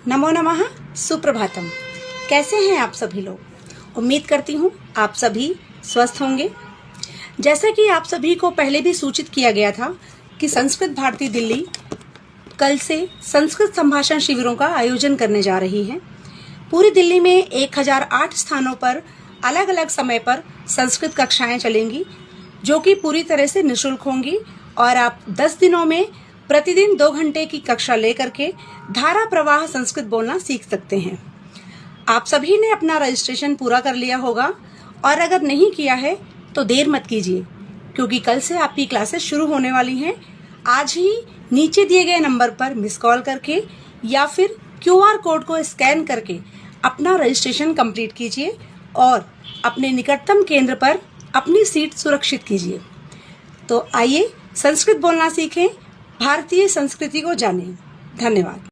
नमो नमः, सुप्रभातम। कैसे हैं आप सभी लोग? उम्मीद करती हूँ आप सभी स्वस्थ होंगे। जैसा कि आप सभी को पहले भी सूचित किया गया था कि संस्कृत भारती दिल्ली कल से संस्कृत संभाषण शिविरों का आयोजन करने जा रही है। पूरी दिल्ली में 1008 स्थानों पर अलग अलग समय पर संस्कृत कक्षाएं चलेंगी, जो कि पूरी तरह से निःशुल्क होंगी और आप 10 दिनों में प्रतिदिन 2 घंटे की कक्षा लेकर के धारा प्रवाह संस्कृत बोलना सीख सकते हैं। आप सभी ने अपना रजिस्ट्रेशन पूरा कर लिया होगा और अगर नहीं किया है तो देर मत कीजिए, क्योंकि कल से आपकी क्लासेस शुरू होने वाली हैं। आज ही नीचे दिए गए नंबर पर मिस कॉल करके या फिर QR कोड को स्कैन करके अपना रजिस्ट्रेशन कंप्लीट कीजिए और अपने निकटतम केंद्र पर अपनी सीट सुरक्षित कीजिए। तो आइए संस्कृत बोलना सीखें, भारतीय संस्कृति को जानें। धन्यवाद।